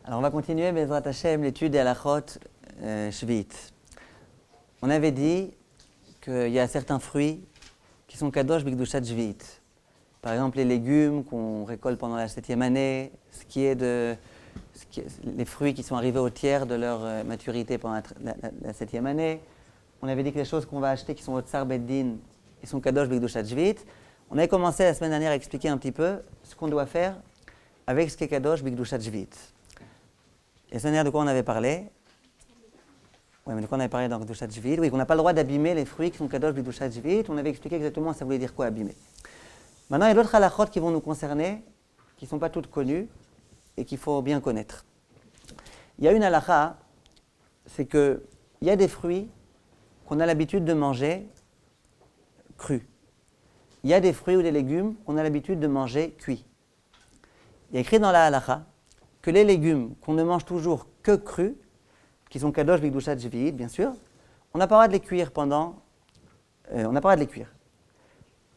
Alors on va continuer, Bezrat Hashem, l'étude des halachot Shvit. On avait dit qu'il y a certains fruits qui sont kadosh b'kedushat Shvit. Par exemple, les légumes qu'on récolte pendant la 7e année, les fruits qui sont arrivés au tiers de leur maturité pendant la 7e année. On avait dit que les choses qu'on va acheter qui sont au Tsar Beddin, ils sont kadosh b'kedushat Shvit. On avait commencé la semaine dernière à expliquer un petit peu ce qu'on doit faire avec ce qui est kadosh b'kedushat Shvit. Et la semaine dernière, de quoi on avait parlé? Oui, mais de quoi on avait parlé dans Kedushat Shvit? Oui, qu'on n'a pas le droit d'abîmer les fruits qui sont kadosh b'kedushat Shvit. On avait expliqué exactement ça voulait dire quoi abîmer. Maintenant, il y a d'autres halachot qui vont nous concerner, qui ne sont pas toutes connues et qu'il faut bien connaître. Il y a une halacha, c'est qu'il y a des fruits qu'on a l'habitude de manger crus. Il y a des fruits ou des légumes qu'on a l'habitude de manger cuits. Il y a écrit dans la halacha que les légumes qu'on ne mange toujours que crus, qui sont kadosh b'kedushat Shvit, bien sûr, on n'a pas le droit de les cuire on n'a pas le droit de les cuire.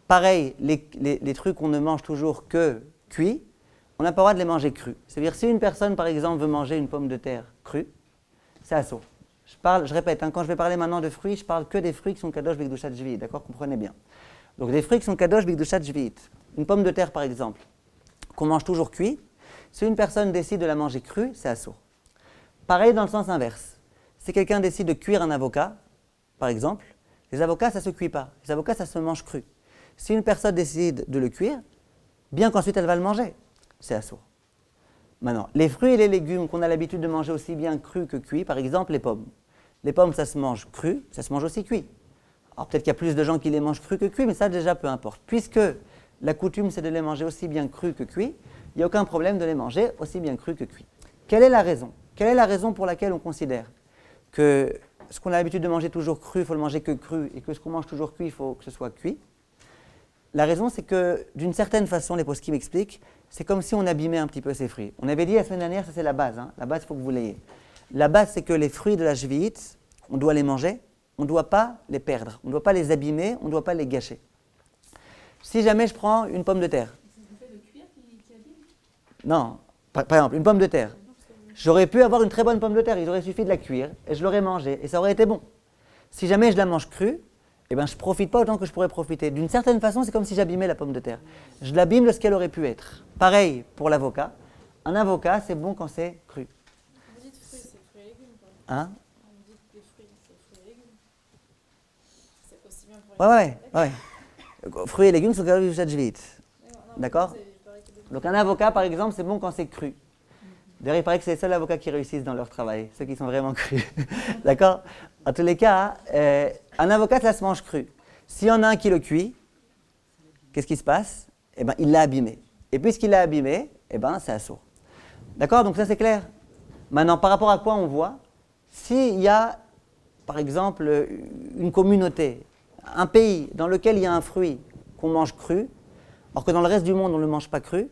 Pareil, les trucs qu'on ne mange toujours que cuits, on n'a pas le droit de les manger crus. C'est-à-dire, si une personne, par exemple, veut manger une pomme de terre crue, c'est assaut. Je répète, quand je vais parler maintenant de fruits, je parle que des fruits qui sont kadosh b'kedushat Shvit, d'accord, comprenez bien. Donc, des fruits qui sont kadosh b'kedushat Shvit. Une pomme de terre, par exemple, qu'on mange toujours cuit, si une personne décide de la manger crue, c'est assaut. Pareil dans le sens inverse. Si quelqu'un décide de cuire un avocat, par exemple, les avocats, ça ne se cuit pas. Les avocats, ça se mange cru. Si une personne décide de le cuire, bien qu'ensuite elle va le manger, c'est assaut. Maintenant, les fruits et les légumes qu'on a l'habitude de manger aussi bien crus que cuits, par exemple les pommes. Les pommes, ça se mange cru, ça se mange aussi cuit. Alors peut-être qu'il y a plus de gens qui les mangent crus que cuits, mais ça déjà peu importe. Puisque la coutume, c'est de les manger aussi bien crus que cuits, il n'y a aucun problème de les manger aussi bien crus que cuits. Quelle est la raison? Quelle est la raison pour laquelle on considère que ce qu'on a l'habitude de manger toujours cru, il faut le manger que cru, et que ce qu'on mange toujours cuit, il faut que ce soit cuit? La raison, c'est que d'une certaine façon, les poskim m'expliquent, c'est comme si on abîmait un petit peu ces fruits. On avait dit la semaine dernière, ça c'est la base. La base, il faut que vous l'ayez. La base, c'est que les fruits de la Shvit, on doit les manger, on ne doit pas les perdre, on ne doit pas les abîmer, on ne doit pas les gâcher. Si jamais je prends une pomme de terre. Non, par exemple, une pomme de terre. J'aurais pu avoir une très bonne pomme de terre, il aurait suffi de la cuire et je l'aurais mangée et ça aurait été bon. Si jamais je la mange crue, je ne profite pas autant que je pourrais profiter. D'une certaine façon, c'est comme si j'abîmais la pomme de terre. Je l'abîme de ce qu'elle aurait pu être. Pareil pour l'avocat. Un avocat, c'est bon quand c'est cru. Vous dites fruits, c'est fruits et légumes. Hein? Vous dites des fruits, c'est fruits et légumes. C'est aussi bien pour les Ouais. Fruits et légumes sont kadosh b'kedushat Shvit. D'accord? Donc un avocat, par exemple, c'est bon quand c'est cru. D'ailleurs, il paraît que c'est les seuls avocats qui réussissent dans leur travail, ceux qui sont vraiment crus. D'accord? En tous les cas, un avocat, ça se mange cru. S'il y en a un qui le cuit, qu'est-ce qui se passe? Il l'a abîmé. Et puisqu'il l'a abîmé, c'est assaut. D'accord? Donc ça, c'est clair. Maintenant, par rapport à quoi on voit? S'il y a, par exemple, une communauté, un pays dans lequel il y a un fruit qu'on mange cru, alors que dans le reste du monde, on ne le mange pas cru,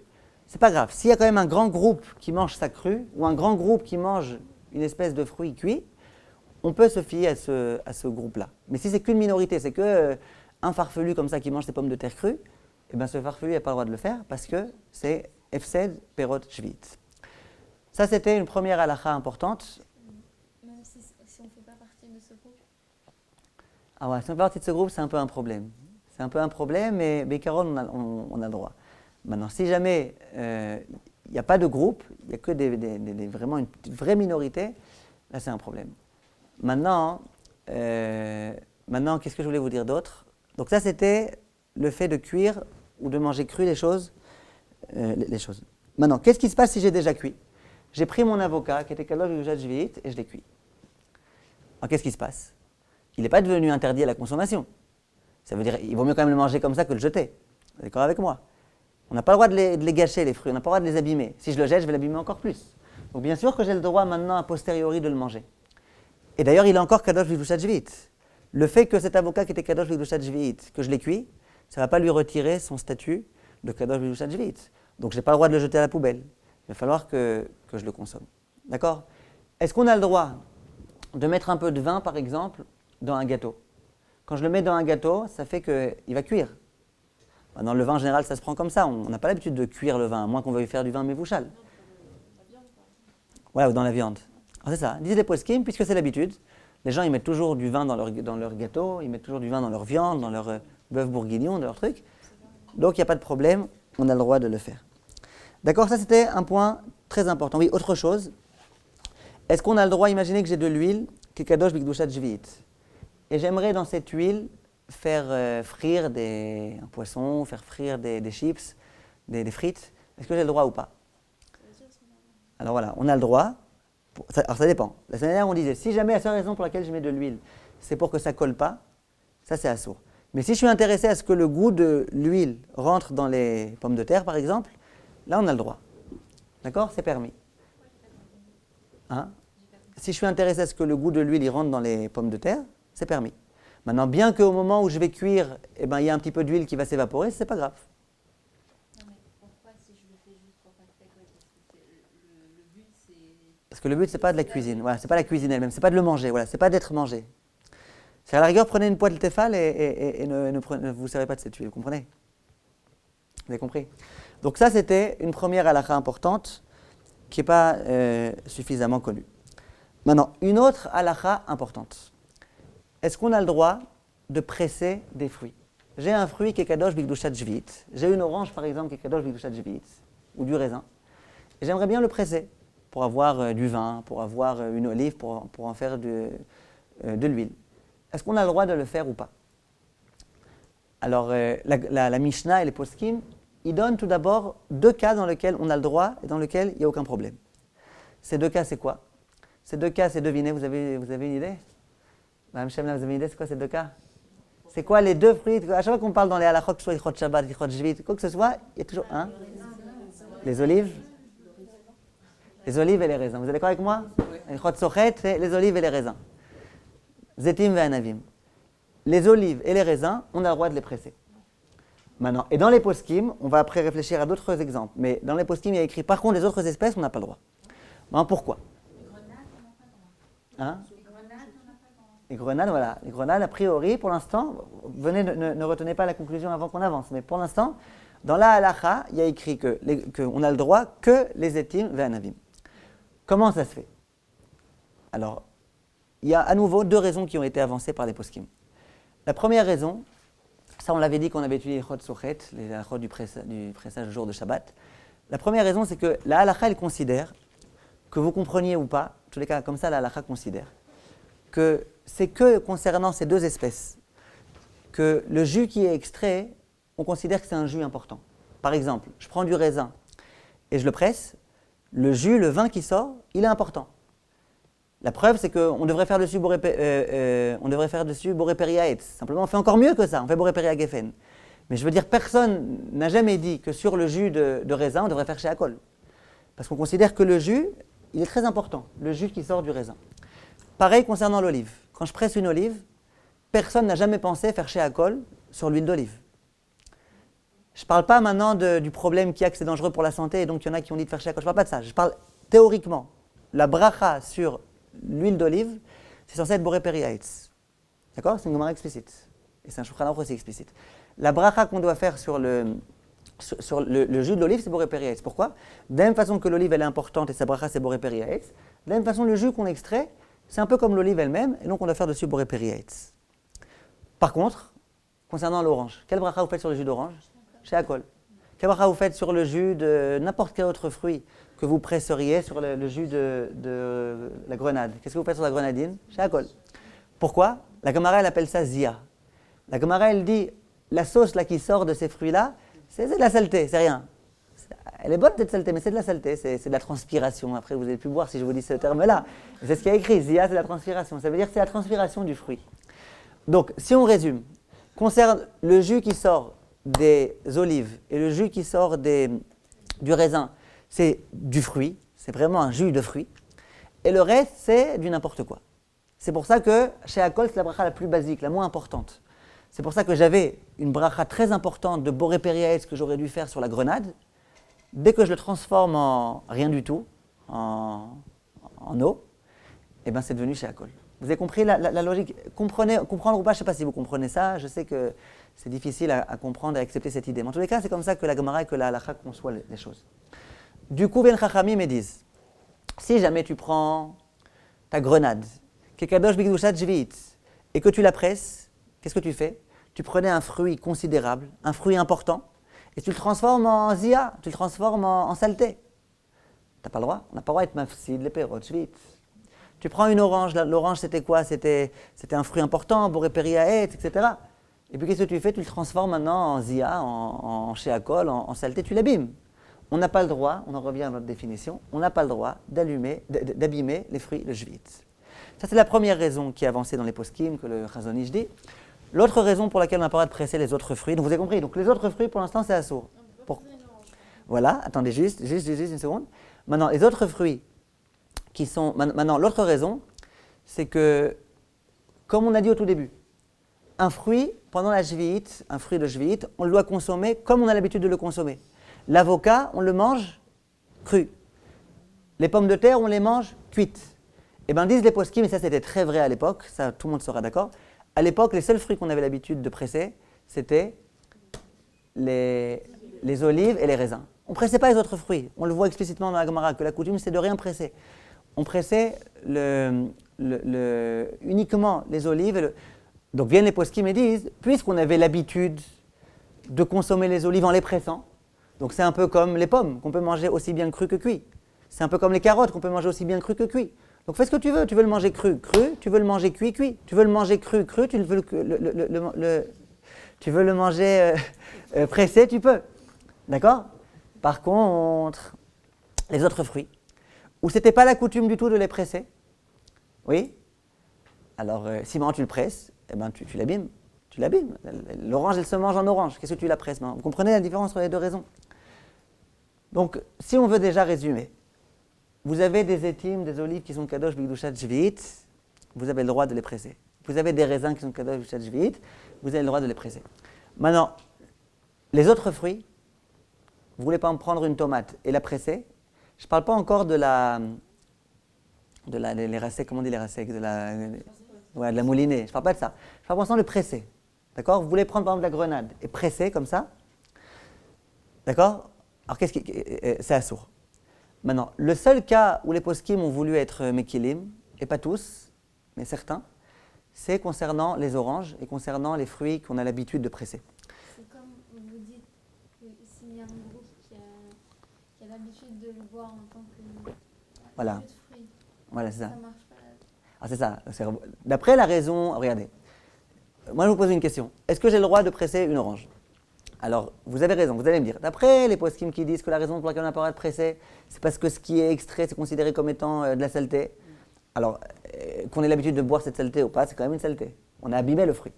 c'est pas grave. S'il y a quand même un grand groupe qui mange ça cru, ou un grand groupe qui mange une espèce de fruit cuit, on peut se fier à ce groupe-là. Mais si c'est qu'une minorité, c'est qu'un farfelu comme ça qui mange ses pommes de terre crues, ce farfelu n'a pas le droit de le faire parce que c'est Efsed Perot Shvit. Ça, c'était une première halakha importante. Même si on ne fait pas partie de ce groupe. Ah ouais, si on fait partie de ce groupe, c'est un peu un problème. C'est un peu un problème, mais Caron, on a le droit. Maintenant, si jamais il n'y a pas de groupe, il n'y a que vraiment une vraie minorité, là c'est un problème. Maintenant, qu'est-ce que je voulais vous dire d'autre? Donc ça, c'était le fait de cuire ou de manger cru les choses. Maintenant, qu'est-ce qui se passe si j'ai déjà cuit? J'ai pris mon avocat qui était kadosh b'kedushat Shvit et je l'ai cuit. Alors qu'est-ce qui se passe? Il n'est pas devenu interdit à la consommation. Ça veut dire qu'il vaut mieux quand même le manger comme ça que le jeter. Vous êtes d'accord avec moi? On n'a pas le droit de les gâcher, les fruits. On n'a pas le droit de les abîmer. Si je le jette, je vais l'abîmer encore plus. Donc bien sûr que j'ai le droit maintenant, a posteriori, de le manger. Et d'ailleurs, il est encore kadosh b'kedushat Shvit. Le fait que cet avocat qui était kadosh b'kedushat Shvit, que je l'ai cuit, ça ne va pas lui retirer son statut de kadosh b'kedushat Shvit. Donc je n'ai pas le droit de le jeter à la poubelle. Il va falloir que je le consomme. D'accord? Est-ce qu'on a le droit de mettre un peu de vin, par exemple, dans un gâteau? Quand je le mets dans un gâteau, ça fait qu'il va cuire. Dans le vin, en général, ça se prend comme ça. On n'a pas l'habitude de cuire le vin, à moins qu'on veuille faire du vin mévouchal. Voilà, ou dans la viande. Alors c'est ça, disent les poskim, puisque c'est l'habitude. Les gens, ils mettent toujours du vin dans leur gâteau, ils mettent toujours du vin dans leur viande, dans leur bœuf bourguignon, dans leur truc. Donc il n'y a pas de problème, on a le droit de le faire. D'accord, ça c'était un point très important. Oui, autre chose. Est-ce qu'on a le droit, imaginez que j'ai de l'huile, qui est kadosh bikdushat jviit, et j'aimerais dans cette huile faire frire un poisson, faire frire des chips, des frites. Est-ce que j'ai le droit ou pas? Alors voilà, on a le droit. Alors ça dépend. La semaine dernière, on disait, si jamais la seule raison pour laquelle je mets de l'huile, c'est pour que ça ne colle pas, ça c'est assourd. Mais si je suis intéressé à ce que le goût de l'huile rentre dans les pommes de terre, par exemple, là on a le droit. D'accord? C'est permis. Hein? Si je suis intéressé à ce que le goût de l'huile il rentre dans les pommes de terre, c'est permis. Maintenant, bien qu'au moment où je vais cuire, il y a un petit peu d'huile qui va s'évaporer, c'est pas grave. Non, mais pourquoi si je le fais juste pour pas que ça colle? Parce que le but c'est... Parce que le but c'est pas de la cuisine, voilà, c'est pas la cuisine elle-même, c'est pas de le manger, voilà, c'est pas d'être mangé. C'est à la rigueur, prenez une poêle Tefal et ne vous servez pas de cette huile, vous comprenez? Vous avez compris? Donc ça c'était une première halakha importante qui n'est pas suffisamment connue. Maintenant, une autre halakha importante. Est-ce qu'on a le droit de presser des fruits? J'ai un fruit qui est kadosh bikdushat jviit. J'ai une orange par exemple qui est kadosh bikdushat jviit, ou du raisin. Et j'aimerais bien le presser pour avoir du vin, pour avoir une olive, pour en faire de l'huile. Est-ce qu'on a le droit de le faire ou pas? Alors, la Mishnah et les poskim, ils donnent tout d'abord deux cas dans lesquels on a le droit et dans lesquels il n'y a aucun problème. Ces deux cas, c'est quoi? Ces deux cas, c'est deviner. Vous avez une idée? Madame Shemla, vous avez une idée, c'est quoi ces deux cas? C'est quoi les deux fruits? À chaque fois qu'on parle dans les halachot, que ce soit Ichot Shabbat, Ichot Jvit, quoi que ce soit, il y a toujours un. Les olives. Les olives et les raisins. Vous êtes d'accord avec moi? Ichot Sochet, c'est les olives et les raisins. Zetim ve'anavim. Les olives et les raisins, on a le droit de les presser. Maintenant, et dans les poskim, on va après réfléchir à d'autres exemples, mais dans les poskim, il y a écrit, par contre, les autres espèces, on n'a pas le droit. Maintenant, pourquoi? Hein? Les grenades, voilà. Les grenades, a priori, pour l'instant, venez, ne retenez pas la conclusion avant qu'on avance, mais pour l'instant, dans la halakha, il y a écrit qu'on a le droit que les etim ve'anavim. Comment ça se fait? Alors, il y a à nouveau deux raisons qui ont été avancées par les poskim. La première raison, ça on l'avait dit qu'on avait étudié les chod sochet, les chod du pressage le jour de Shabbat. La première raison, c'est que la halakha, elle considère, que vous compreniez ou pas, en tous les cas comme ça, la halakha considère, que c'est que concernant ces deux espèces, que le jus qui est extrait, on considère que c'est un jus important. Par exemple, je prends du raisin et je le presse, le jus, le vin qui sort, il est important. La preuve, c'est qu'on devrait faire dessus boré peri haetz. Simplement, on fait encore mieux que ça, on fait boré peri ha gefen. Mais je veux dire, personne n'a jamais dit que sur le jus de raisin, on devrait faire sheakol. Parce qu'on considère que le jus, il est très important, le jus qui sort du raisin. Pareil concernant l'olive. Quand je presse une olive, personne n'a jamais pensé faire sheakol sur l'huile d'olive. Je ne parle pas maintenant du problème qu'il y a que c'est dangereux pour la santé et donc il y en a qui ont dit de faire sheakol. Je ne parle pas de ça. Je parle théoriquement. La bracha sur l'huile d'olive, c'est censé être boré peri haetz. D'accord? C'est une gemara explicite. Et c'est un shulchan aruch aussi explicite. La bracha qu'on doit faire sur le jus de l'olive, c'est boré peri haetz. Pourquoi? De la même façon que l'olive elle est importante et sa bracha c'est boré peri haetz, de la même façon le jus qu'on extrait, c'est un peu comme l'olive elle-même et donc on doit faire dessus boré peri haetz. Par contre, concernant l'orange, quelle bracha vous faites sur le jus d'orange? Sheakol. Quelle bracha vous faites sur le jus de n'importe quel autre fruit que vous presseriez sur le jus de la grenade? Qu'est-ce que vous faites sur la grenadine? Sheakol. Pourquoi? La Gemara elle appelle ça zia. La Gemara elle dit la sauce là qui sort de ces fruits-là, c'est de la saleté, c'est rien. Elle est bonne cette saleté, mais c'est de la saleté, c'est de la transpiration. Après vous n'allez plus boire si je vous dis ce terme-là. C'est ce qu'il y a écrit, zia c'est la transpiration. Ça veut dire que c'est la transpiration du fruit. Donc si on résume, concerne le jus qui sort des olives et le jus qui sort du raisin, c'est du fruit, c'est vraiment un jus de fruit. Et le reste, c'est du n'importe quoi. C'est pour ça que chez Akol, c'est la bracha la plus basique, la moins importante. C'est pour ça que j'avais une bracha très importante de boré peri haetz que j'aurais dû faire sur la grenade. Dès que je le transforme en rien du tout, en eau, et ben c'est devenu chez Akol. Vous avez compris la logique? Comprendre ou pas, je ne sais pas si vous comprenez ça, je sais que c'est difficile à comprendre et à accepter cette idée. Mais en tous les cas, c'est comme ça que la Gemara et que la halakha conçoit les choses. Du coup, viennent Chachamim et disent, si jamais tu prends ta grenade, qui est Kadosh Bigdushat Shvit, et que tu la presses, qu'est-ce que tu fais? Tu prenais un fruit considérable, un fruit important, et tu le transformes en zia, tu le transformes en saleté. Tu n'as pas le droit, on n'a pas le droit d'être mafsid, les perot, Shvit. Tu prends une orange, l'orange c'était quoi? C'était un fruit important, boré periaet, etc. Et puis qu'est-ce que tu fais? Tu le transformes maintenant en zia, en chéacol, en saleté, tu l'abîmes. On n'a pas le droit, on en revient à notre définition, on n'a pas le droit d'abîmer les fruits, le jvit. Ça c'est la première raison qui est avancée dans les poskim que le Chazon Ish dit. L'autre raison pour laquelle on n'a pas le droit de presser les autres fruits, donc vous avez compris, donc les autres fruits pour l'instant c'est assourd. Voilà, attendez juste une seconde. Maintenant les autres fruits qui sont, maintenant l'autre raison, c'est que, comme on a dit au tout début, un fruit, pendant la jvit, un fruit de jvit, on le doit consommer comme on a l'habitude de le consommer. L'avocat, on le mange cru. Les pommes de terre, on les mange cuites. Et bien disent les poskim, et ça c'était très vrai à l'époque, ça tout le monde sera d'accord, à l'époque les seuls fruits qu'on avait l'habitude de presser, c'était les olives et les raisins. On ne pressait pas les autres fruits. On le voit explicitement dans la Gemara, que la coutume c'est de rien presser. On pressait uniquement les olives. Donc viennent les poskim et disent, puisqu'on avait l'habitude de consommer les olives en les pressant, donc c'est un peu comme les pommes, qu'on peut manger aussi bien cru que cuit. C'est un peu comme les carottes, qu'on peut manger aussi bien cru que cuit. Donc fais ce que tu veux le manger cru, tu veux le manger cuit, tu veux le manger cru, tu veux le manger pressé, tu peux. D'accord? Par contre, les autres fruits, où c'était pas la coutume du tout de les presser, oui? Alors si maintenant tu le presses, eh ben, tu l'abîmes. Tu l'abîmes. L'orange, elle se mange en orange. Qu'est-ce que tu la presses maintenant? Vous comprenez la différence entre les deux raisons? Donc, si on veut déjà résumer, vous avez des étimes, des olives qui sont kadosh bigdushat shvit, vous avez le droit de les presser. Vous avez des raisins qui sont kadosh bigdushat shvit, vous avez le droit de les presser. Maintenant, les autres fruits, vous voulez pas en prendre une tomate et la presser? Je ne parle pas encore de les racés, comment on dit les racés? De la moulinée. Je ne parle pas de ça. Je parle pour l'instant de presser. D'accord? Vous voulez prendre par exemple de la grenade et presser comme ça. D'accord? Alors c'est assourd. Maintenant, le seul cas où les poskim ont voulu être mekilim, et pas tous, mais certains, c'est concernant les oranges et concernant les fruits qu'on a l'habitude de presser. C'est comme vous dites que s'il y a un groupe qui a l'habitude de le boire en tant que voilà. jus de fruits, Voilà, c'est ça. ça marche pas. Ah, c'est ça. D'après la raison, regardez. Moi, je vous pose une question. Est-ce que j'ai le droit de presser une orange? Alors, vous avez raison, vous allez me dire. D'après les poskim qui disent que la raison pour laquelle on n'a pas le droit de presser, c'est parce que ce qui est extrait, c'est considéré comme étant de la saleté. Alors, qu'on ait l'habitude de boire cette saleté ou pas, c'est quand même une saleté. On a abîmé le fruit.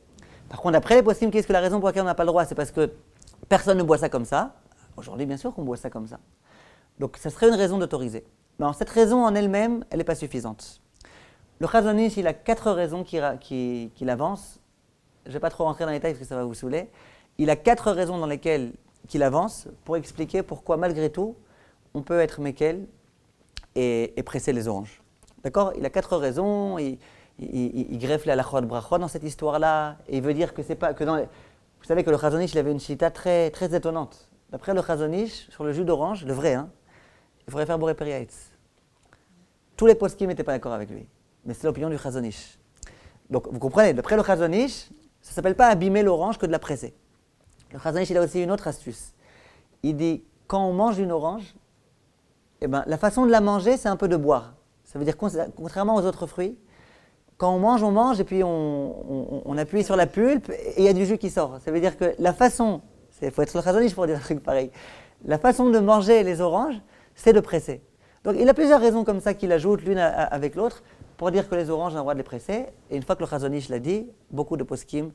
Par contre, d'après les poskim qui disent que la raison pour laquelle on n'a pas le droit, c'est parce que personne ne boit ça comme ça. Aujourd'hui, bien sûr qu'on boit ça comme ça. Donc, ça serait une raison d'autoriser. Mais cette raison en elle-même, elle n'est pas suffisante. Le Chazon Ish, il a 4 raisons qu'il avance. Je ne vais pas trop rentrer dans les détails parce que ça va vous saouler. Il a 4 raisons dans lesquelles qu'il avance pour expliquer pourquoi, malgré tout, on peut être mekel et presser les oranges. D'accord? Il a 4 raisons. Il greffe la halachot brachot dans cette histoire-là. Et il veut dire que c'est pas que dans les... Vous savez que le Chazon Ish, il avait une chita très, très étonnante. D'après le Chazon Ish, sur le jus d'orange, le vrai, il faudrait faire boré periaetz. Tous les poskim n'étaient pas d'accord avec lui. Mais c'est l'opinion du Chazon Ish. Donc, vous comprenez, d'après le Chazon Ish, ça ne s'appelle pas abîmer l'orange que de la presser. Le Chazon Ish, il a aussi une autre astuce. Il dit, quand on mange une orange, eh ben, la façon de la manger, c'est un peu de boire. Ça veut dire, contrairement aux autres fruits, quand on mange, et puis on appuie sur la pulpe, et il y a du jus qui sort. Ça veut dire que la façon, il faut être le Chazon Ish pour dire un truc pareil, la façon de manger les oranges, c'est de presser. Donc, il a plusieurs raisons comme ça qu'il ajoute l'une avec l'autre, pour dire que les oranges, on a le droit de les presser. Et une fois que le Chazon Ish l'a dit, beaucoup de poskim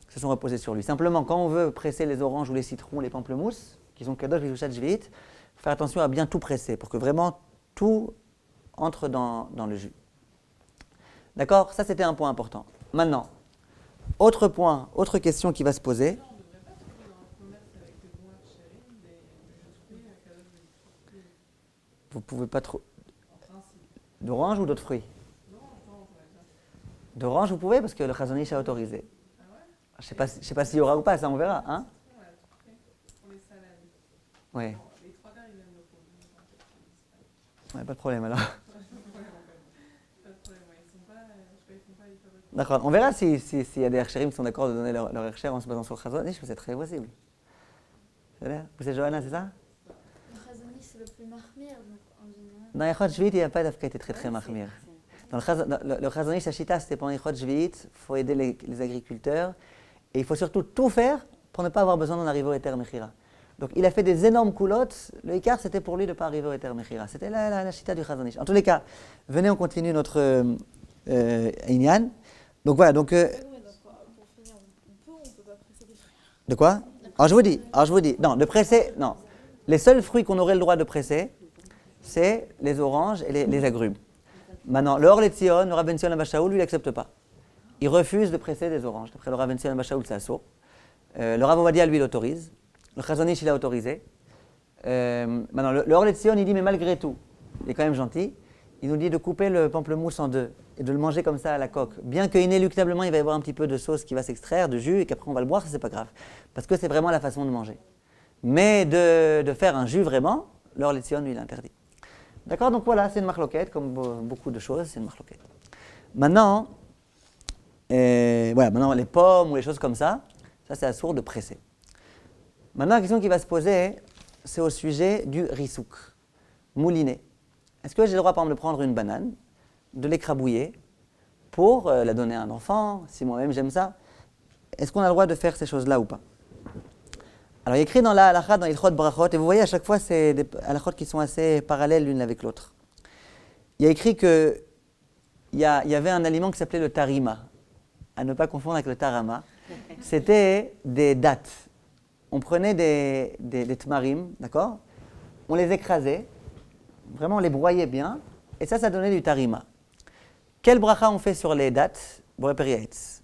se sont reposés sur lui. Simplement, quand on veut presser les oranges ou les citrons, les pamplemousses, qui sont kadosh bigdushat shvit, il faut faire attention à bien tout presser, pour que vraiment tout entre dans le jus. D'accord? Ça, c'était un point important. Maintenant, autre point, autre question qui va se poser. Vous pouvez pas trop... D'orange ou d'autres fruits? D'orange, vous pouvez, parce que le Chazon Ish a autorisé. Je ne sais pas s'il y aura ou pas, ça on verra. Hein? Oui. Ouais, pas de problème alors. D'accord. On verra s'il y a des Hersherim qui sont d'accord de donner leur Hersher en se basant sur le Chazon Ish, mais c'est très possible. C'est Johanna, c'est ça? Le Chazon Ish, c'est le plus mahmir, donc en général. Dans Echot Shvit, il n'y a pas d'Afka qui était très mahmir. Dans le Chazon Ish, Shita, c'était pendant Echot Shvit, il faut aider les agriculteurs et il faut surtout tout faire pour ne pas avoir besoin d'en arriver au Eter Mechira. Donc il a fait des énormes coulottes. Le Ikar, c'était pour lui de ne pas arriver au Eter Mechira. C'était la Shita du Chazon Ish. En tous les cas, venez, on continue notre Inyan. Donc voilà, donc... Pour finir, on peut pas presser des fruits. De quoi? Alors je vous dis, non, de presser, non. Les seuls fruits qu'on aurait le droit de presser, c'est les oranges et les agrumes. Maintenant, le Or Letzion, le Rav Ben Zion Abba-Shaul, lui, il n'accepte pas. Il refuse de presser des oranges. D'après le Rav Ben Zion Abba-Shaul, c'est assaut. Le Rav Ovadia, lui, l'autorise. Le Chazon Ish, il a autorisé. Maintenant, le Or Letzion, il dit, mais malgré tout, il est quand même gentil. Il nous dit de couper le pamplemousse en deux et de le manger comme ça à la coque. Bien que inéluctablement, il va y avoir un petit peu de sauce qui va s'extraire, de jus, et qu'après on va le boire, ça c'est pas grave. Parce que c'est vraiment la façon de manger. Mais de faire un jus vraiment, l'Or Letzion, lui, il interdit. D'accord? Donc voilà, c'est une marloquette, comme beaucoup de choses, c'est une marloquette. Maintenant, maintenant les pommes ou les choses comme ça c'est assourd de presser. Maintenant, la question qui va se poser, c'est au sujet du risouk, mouliné. Est-ce que j'ai le droit, par exemple, de prendre une banane, de l'écrabouiller pour la donner à un enfant, si moi-même j'aime ça? Est-ce qu'on a le droit de faire ces choses-là ou pas? Alors, il y a écrit dans la halakha, dans Ilchot Brachot, et vous voyez, à chaque fois, c'est des halakhot qui sont assez parallèles l'une avec l'autre. Il y a écrit qu'il y avait un aliment qui s'appelait le tarima, à ne pas confondre avec le tarama. C'était des dattes. On prenait des tmarim, d'accord? On les écrasait. Vraiment, on les broyait bien, et ça donnait du tarima. Quel bracha on fait sur les dates? Boré Periaetz.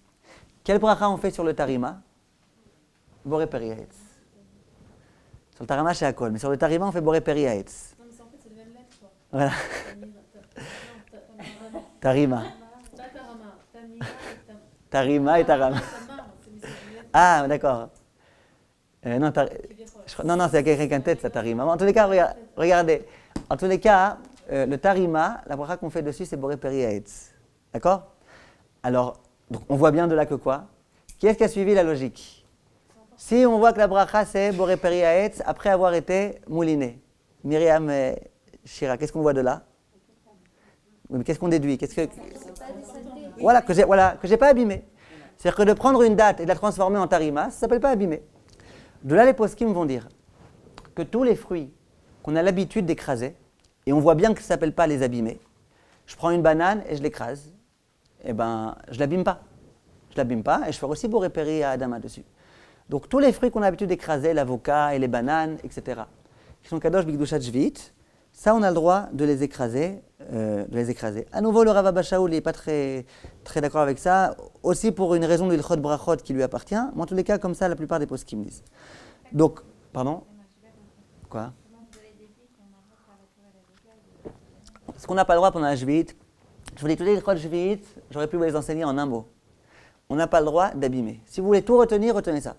Quel bracha on fait sur le tarima? Boré Periaetz. Sur le tarima, c'est Akol, mais sur le tarima, on fait Boré Periaetz. Non, mais en fait, c'est les mêmes lettres, quoi. Voilà. Tarima. Tarima. Tarima Et Tarama. Ah, d'accord. Non, c'est avec un tête, ça tarima. En tous les cas, regardez. En tous les cas, le tarima, la bracha qu'on fait dessus, c'est Boré Periaetz. D'accord? Alors, donc on voit bien de là que quoi? Qui est-ce qui a suivi la logique? Si on voit que la bracha, c'est Boré Periaetz, après avoir été mouliné. Myriam et Shira, qu'est-ce qu'on voit de là? Mais qu'est-ce qu'on déduit? Voilà, que j'ai pas abîmé. C'est-à-dire que de prendre une date et de la transformer en tarima, ça ne s'appelle pas abîmer. De là, les poskim vont dire que tous les fruits qu'on a l'habitude d'écraser, et on voit bien que ça ne s'appelle pas les abîmer, je prends une banane et je l'écrase, et je ne l'abîme pas. Je ne l'abîme pas et je fais aussi Boré Peri à Adama dessus. Donc tous les fruits qu'on a l'habitude d'écraser, l'avocat et les bananes, etc., qui sont Kadosh Bigdushat Shvit, ça on a le droit de les écraser. À nouveau, le Rav Abba-Shaul n'est pas très d'accord avec ça, aussi pour une raison de l'Ilchot Brachot qui lui appartient, mais en tous les cas, comme ça, la plupart des poskim disent. Donc, pardon? Quoi? Ce qu'on n'a pas le droit pendant la Shvit, je vous dis, tous les Ilchot Shvit, j'aurais pu vous les enseigner en un mot. On n'a pas le droit d'abîmer. Si vous voulez tout retenir, retenez ça.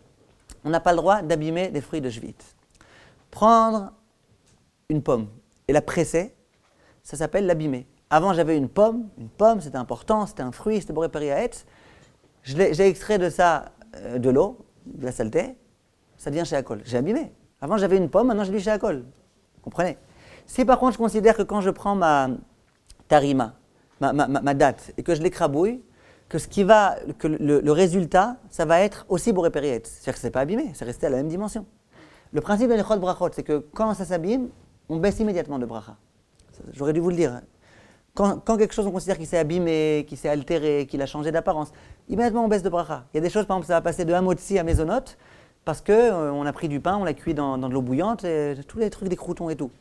On n'a pas le droit d'abîmer des fruits de Shvit. Prendre une pomme et la presser, ça s'appelle l'abîmer. Avant, j'avais une pomme, c'était important, c'était un fruit, c'était Boré Periaetz. J'ai extrait de ça de l'eau, de la saleté, ça devient Sheakol. J'ai abîmé. Avant, j'avais une pomme, maintenant j'ai du Sheakol. Vous comprenez? Si par contre, je considère que quand je prends ma tarima, ma date, et que je l'écrabouille, que le résultat, ça va être aussi Boré Periaetz. C'est-à-dire que ce n'est pas abîmé, c'est resté à la même dimension. Le principe de l'Echot Brachot, c'est que quand ça s'abîme, on baisse immédiatement de bracha. J'aurais dû vous le dire. Quand quelque chose, on considère qu'il s'est abîmé, qu'il s'est altéré, qu'il a changé d'apparence, immédiatement on baisse de bracha. Il y a des choses, par exemple, ça va passer de hamotzi à mésonote, parce qu'on a pris du pain, on l'a cuit dans de l'eau bouillante, et tous les trucs des croutons et tout.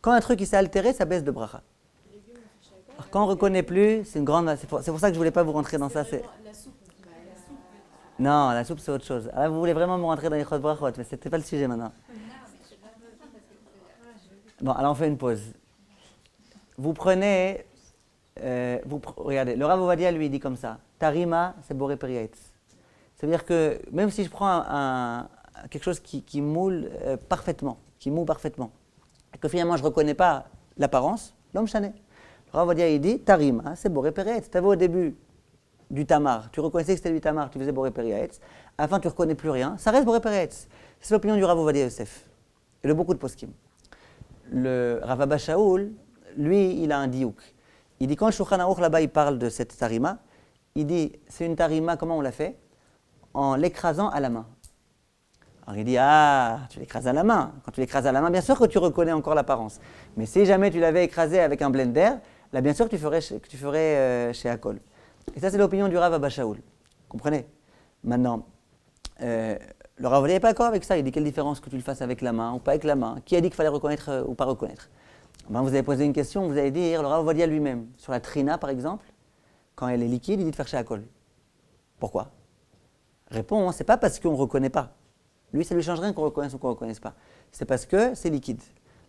Quand un truc il s'est altéré, ça baisse de bracha. Alors, quand on ne reconnaît plus, c'est une grande... C'est pour ça que je ne voulais pas vous rentrer dans ça. La soupe. Non, la soupe c'est autre chose. Alors, vous voulez vraiment me rentrer dans les chod brachot, mais ce n'était pas le sujet maintenant. Bon, alors on fait une pause. Vous prenez, regardez, le Rav Ovadia lui dit comme ça, Tarima, c'est Boré Periaetz. Ça veut dire que même si je prends quelque chose qui moule parfaitement, et que finalement je ne reconnais pas l'apparence, l'homme chané. Le Rav Ovadia il dit, Tarima, c'est Boré Periaetz. Tu avais au début du tamar, tu reconnaissais que c'était du tamar, tu faisais boré periaetz, à la fin tu ne reconnais plus rien, ça reste boré periaetz. C'est l'opinion du Rav Ovadia Yosef et de beaucoup de poskim. Le Rav Abba Shaul, lui, il a un diouk. Il dit quand le Shulchan Aruch là-bas il parle de cette tarima, il dit c'est une tarima, comment on l'a fait? En l'écrasant à la main. Alors il dit ah, tu l'écrases à la main. Quand tu l'écrases à la main, bien sûr que tu reconnais encore l'apparence. Mais si jamais tu l'avais écrasé avec un blender, là bien sûr que tu ferais chez Akol. Et ça c'est l'opinion du Rav Abba Shaul. Comprenez? Maintenant, le Rav n'est pas d'accord avec ça. Il dit quelle différence que tu le fasses avec la main ou pas avec la main? Qui a dit qu'il fallait reconnaître ou pas reconnaître? Ben, vous avez posé une question, vous allez dire, le Rav Ovadia lui-même, sur la trina par exemple, quand elle est liquide, il dit de faire chez Akol. Pourquoi? Réponse, c'est pas parce qu'on ne reconnaît pas. Lui, ça ne lui change rien qu'on reconnaisse ou qu'on ne reconnaisse pas. C'est parce que c'est liquide.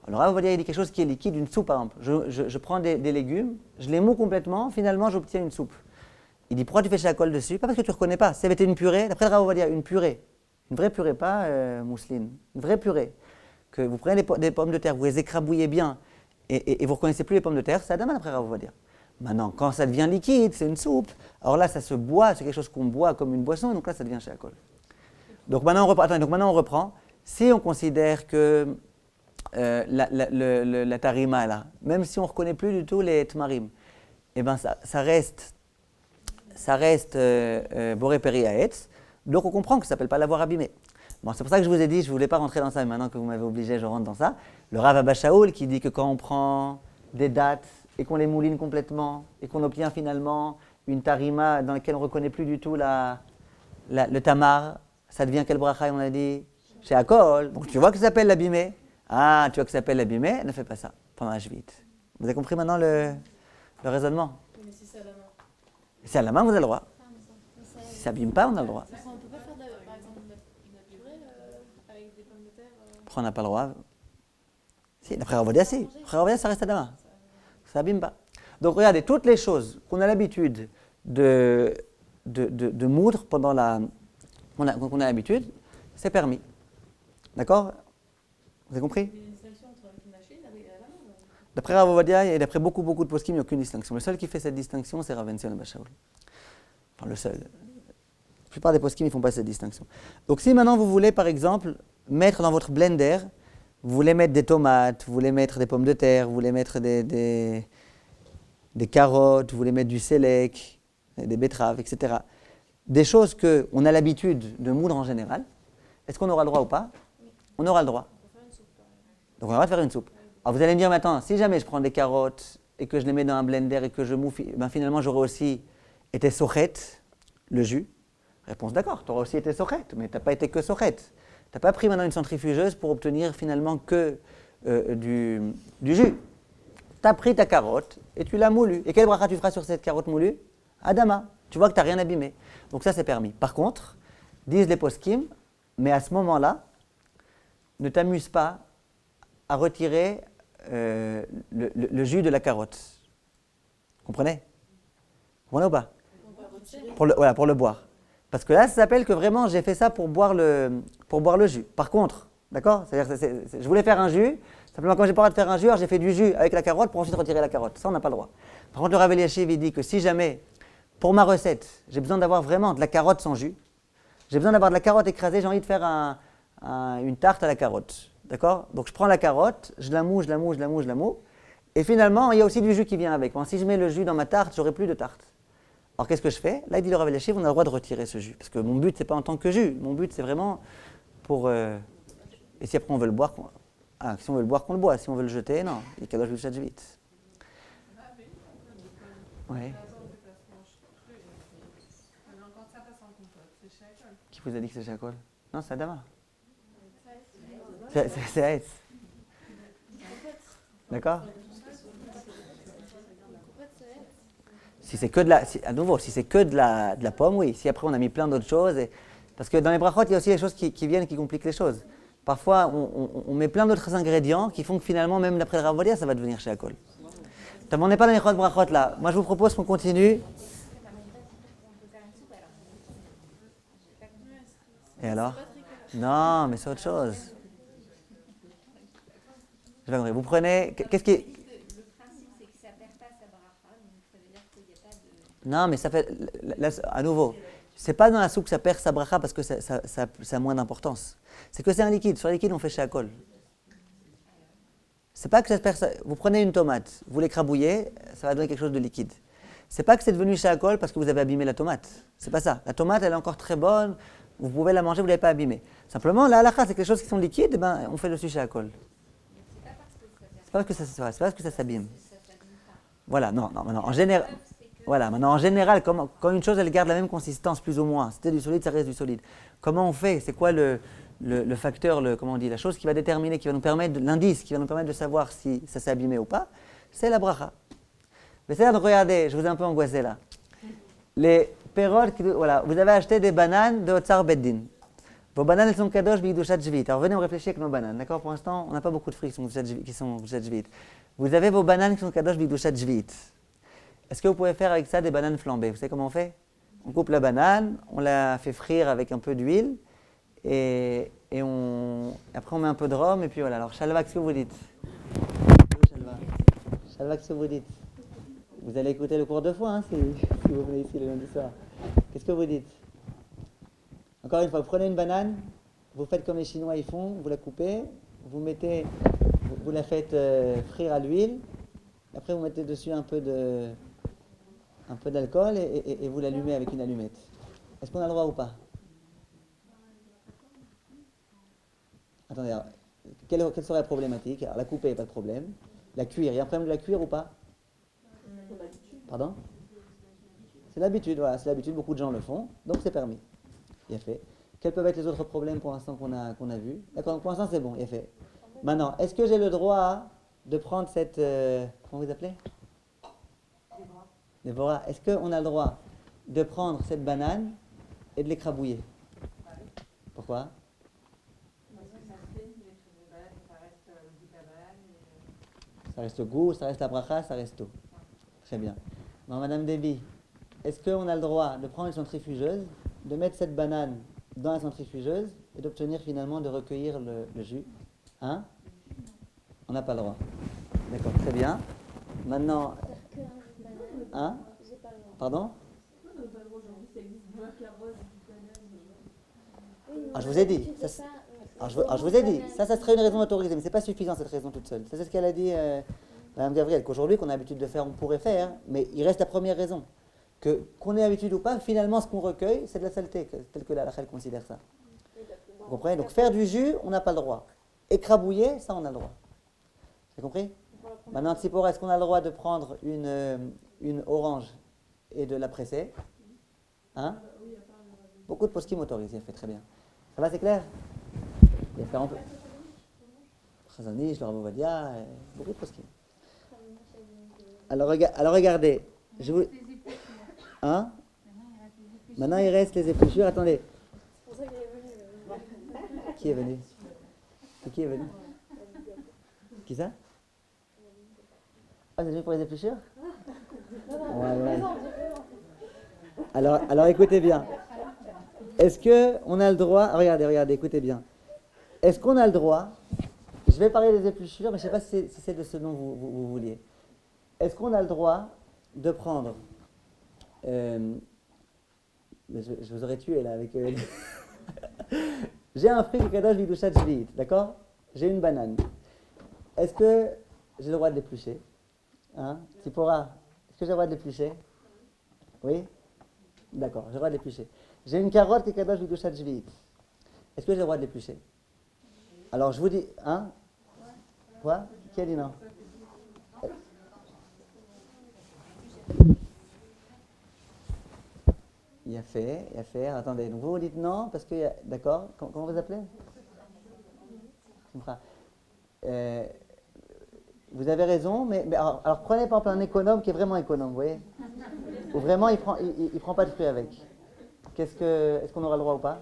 Alors Rav Ovadia, il dit quelque chose qui est liquide, une soupe par exemple. Je prends des légumes, je les mous complètement, finalement j'obtiens une soupe. Il dit pourquoi tu fais chez Akol dessus? Pas parce que tu ne reconnais pas. Si ça avait été une purée, d'après le Rav Ovadia, une purée. Une vraie purée, pas mousseline. Une vraie purée. Que vous prenez des pommes de terre, vous les écrabouillez bien et vous ne reconnaissez plus les pommes de terre, c'est Adama d'après Rav Ovadia. Maintenant, quand ça devient liquide, c'est une soupe. Alors là, ça se boit, c'est quelque chose qu'on boit comme une boisson, et donc là, ça devient chez Akol. Donc maintenant, on reprend. Si on considère que la tarima, là, même si on ne reconnaît plus du tout les tmarim, eh ben ça reste boré periaetz, donc on comprend que ça ne s'appelle pas l'avoir abîmé. Bon, c'est pour ça que je vous ai dit, je ne voulais pas rentrer dans ça, mais maintenant que vous m'avez obligé, je rentre dans ça. Le Rav Abba Shaul qui dit que quand on prend des dattes et qu'on les mouline complètement et qu'on obtient finalement une tarima dans laquelle on ne reconnaît plus du tout le tamar, ça devient quel bracha, on a dit? Chez Akol. Donc tu vois que ça s'appelle l'abîmé. Ah, tu vois que ça s'appelle l'abîmé, ne fais pas ça pendant la Shvit. Vous avez compris maintenant le raisonnement? Mais si c'est à la main. Si c'est à la main, vous avez le droit. Si ça n'abîme pas, on a le droit. On ne peut pas faire, par exemple, une purée avec des pommes de terre. Après, on n'a pas le droit. Si, d'après Rav Ovadia, si. D'après Rav Ovadia, ça reste à la main. Ça n'abîme pas. Donc regardez, toutes les choses qu'on a l'habitude de moudre pendant qu'on a l'habitude, c'est permis. D'accord? Vous avez compris? Il y a une distinction entre une machine et la main. D'après Rav Ovadia et d'après beaucoup de poskim, il n'y a aucune distinction. Le seul qui fait cette distinction, c'est Rav Ension Abba Shaul. Enfin, le seul. La plupart des poskim, ils ne font pas cette distinction. Donc si maintenant vous voulez, par exemple, mettre dans votre blender, vous voulez mettre des tomates, vous voulez mettre des pommes de terre, vous voulez mettre des carottes, vous voulez mettre du sélec, des betteraves, etc. Des choses qu'on a l'habitude de moudre en général. Est-ce qu'on aura le droit ou pas? On aura le droit. Donc on va faire une soupe. Alors vous allez me dire maintenant, si jamais je prends des carottes et que je les mets dans un blender et que je mou, ben finalement j'aurais aussi été sochet, le jus. Réponse d'accord, tu auras aussi été sochet, mais tu n'as pas été que sochet. Tu n'as pas pris maintenant une centrifugeuse pour obtenir finalement que du jus. Tu as pris ta carotte et tu l'as moulue. Et quel bracha tu feras sur cette carotte moulue? Adama. Tu vois que tu n'as rien abîmé. Donc ça c'est permis. Par contre, disent les poskim, mais à ce moment-là, ne t'amuse pas à retirer le jus de la carotte. Comprenez? Comprenez ou pas? Pour le boire. Parce que là, ça s'appelle que vraiment, j'ai fait ça pour boire le jus. Par contre, d'accord? C'est-à-dire je voulais faire un jus, simplement quand j'ai pas le droit de faire un jus, alors j'ai fait du jus avec la carotte pour ensuite retirer la carotte. Ça, on n'a pas le droit. Par contre, le Rav Eliashiv, il dit que si jamais, pour ma recette, j'ai besoin d'avoir vraiment de la carotte sans jus, j'ai besoin d'avoir de la carotte écrasée, j'ai envie de faire une tarte à la carotte. D'accord? Donc je prends la carotte, je la moue. Et finalement, il y a aussi du jus qui vient avec. Bon, si je mets le jus dans ma tarte, j'aurai plus de tarte. Alors qu'est-ce que je fais? Là, il dit le Rav Eliashiv, on a le droit de retirer ce jus. Parce que mon but, ce n'est pas en tant que jus. Mon but, c'est vraiment pour... Et si après on veut le boire, si on veut le boire, qu'on le boit. Si on veut le jeter, non. Il y a Kadosh B'Shat vite. Oui. Qui vous a dit que c'est chez Akol? Non, c'est Adama. C'est Aetz. D'accord? Si c'est que de la pomme, oui. Si après on a mis plein d'autres choses, parce que dans les brachot, il y a aussi des choses qui viennent, qui compliquent les choses. Parfois, on met plein d'autres ingrédients qui font que finalement, même d'après le Rav Ovadia, ça va devenir chez Akol. On n'est pas dans les brachot là. Moi, je vous propose qu'on continue. Et alors? Non, mais c'est autre chose. Je vais compris. Vous prenez. Qu'est-ce qui. Le principe, c'est que ça ne perd pas sa bracha, donc ça veut dire qu'il n'y a pas de. Non, mais ça fait. Là, à nouveau, c'est pas dans la soupe que ça perd sa bracha parce que ça a moins d'importance. C'est que c'est un liquide. Sur le liquide, on fait shakol. C'est pas que ça perd. Vous prenez une tomate, vous l'écrabouillez, ça va donner quelque chose de liquide. C'est pas que c'est devenu shakol parce que vous avez abîmé la tomate. C'est pas ça. La tomate, elle est encore très bonne. Vous pouvez la manger, vous ne l'avez pas abîmée. Simplement, la halakha, c'est quelque chose qui sont liquides, ben, on fait dessus shakol. C'est pas parce que ça s'abîme. Voilà, non, en général. Voilà, maintenant en général, quand une chose elle garde la même consistance plus ou moins, c'était du solide, ça reste du solide. Comment on fait? C'est quoi le facteur, comment on dit, la chose qui va déterminer, qui va nous permettre, l'indice qui va nous permettre de savoir si ça s'est abîmé ou pas? C'est la bracha. Mais c'est là, donc regardez, je vous ai un peu angoissé là. Les péroles, voilà, vous avez acheté des bananes de Otsar Beddin. Vos bananes, elles sont kadosh b'idushat jvit. Alors venez, on réfléchit avec nos bananes, d'accord? Pour l'instant, on n'a pas beaucoup de fruits qui sont b'idushat jvit. Vous avez vos bananes qui sont kadosh b'idushat jvit. Est-ce que vous pouvez faire avec ça des bananes flambées? Vous savez comment on fait? On coupe la banane, on la fait frire avec un peu d'huile, et après on met un peu de rhum, et puis voilà. Alors, Shalva, qu'est-ce que vous dites? Shalva, qu'est-ce que vous dites? Vous allez écouter le cours 2 fois, hein, si vous venez ici le lundi soir. Qu'est-ce que vous dites? Encore une fois, vous prenez une banane, vous faites comme les Chinois ils font, vous la coupez, vous la faites frire à l'huile, après vous mettez dessus un peu d'alcool et vous l'allumez avec une allumette. Est-ce qu'on a le droit ou pas? Attendez, alors, quelle serait la problématique? Alors la couper, pas de problème. La cuire, il y a un problème de la cuire ou pas? Pardon? C'est l'habitude, voilà, c'est l'habitude, beaucoup de gens le font, donc c'est permis. Il a fait. Quels peuvent être les autres problèmes pour l'instant qu'on a vus? D'accord, pour l'instant c'est bon, il a fait. Maintenant, est-ce que j'ai le droit de prendre cette... comment vous appelez? Déborah. Est-ce qu'on a le droit de prendre cette banane et de l'écrabouiller? Pourquoi? Ça reste le goût, ça reste la bracha, ça reste tout. Très bien. Non, Madame Devi, est-ce qu'on a le droit de prendre une centrifugeuse, de mettre cette banane dans la centrifugeuse et d'obtenir finalement de recueillir le jus? Hein? On n'a pas le droit. D'accord, très bien. Maintenant... Hein? Pardon? Ah, je vous ai dit. Je vous ai dit. Ça serait une raison autorisée, mais c'est pas suffisant cette raison toute seule. C'est ce qu'elle a dit, Mme Gabriel, qu'aujourd'hui, qu'on a l'habitude de faire, on pourrait faire, mais il reste la première raison. Qu'on ait l'habitude ou pas, finalement, ce qu'on recueille, c'est de la saleté, tel que la halakha considère ça. Vous comprenez? Donc faire du jus, on n'a pas le droit. Écrabouiller, ça, on a le droit. Vous avez compris? Maintenant, Tzipora, est-ce qu'on a le droit de prendre une orange et de la presser? Hein? Beaucoup de poskim autorisent, il fait très bien. Ça va, c'est clair? Il y a faire un peu. Chazanish, le Rav Ovadia, beaucoup de poskim. Alors regardez, je vous... Hein? Maintenant il reste les épluchures. Attendez. C'est pour ça qu'il est venu. Qui est venu? Qui est venu? Qui ça? Ah, c'est venu pour les épluchures? Ouais. Alors écoutez bien. Est-ce qu'on a le droit... Regardez, écoutez bien. Est-ce qu'on a le droit... Je vais parler des épluchures, mais je ne sais pas si c'est de ce dont vous vouliez. Est-ce qu'on a le droit de prendre... je vous aurais tué là avec... J'ai un fruit du kadosh b'idushat jvit, d'accord? J'ai une banane. Est-ce que j'ai le droit de l'éplucher? Hein? Tzipora, est-ce que j'ai le droit de l'éplucher? Oui? D'accord, j'ai le droit de l'éplucher. J'ai une carotte qui est kadosh b'idushat jvit. Est-ce que j'ai le droit de l'éplucher? Alors je vous dis, hein? Quoi? Qui a dit non? Il a fait. Attendez, donc vous dites non parce que, d'accord? Comment vous appelez? Vous avez raison, mais alors prenez par exemple un économe qui est vraiment économe, vous voyez? Ou vraiment il prend pas de fruits avec. Est-ce qu'on aura le droit ou pas?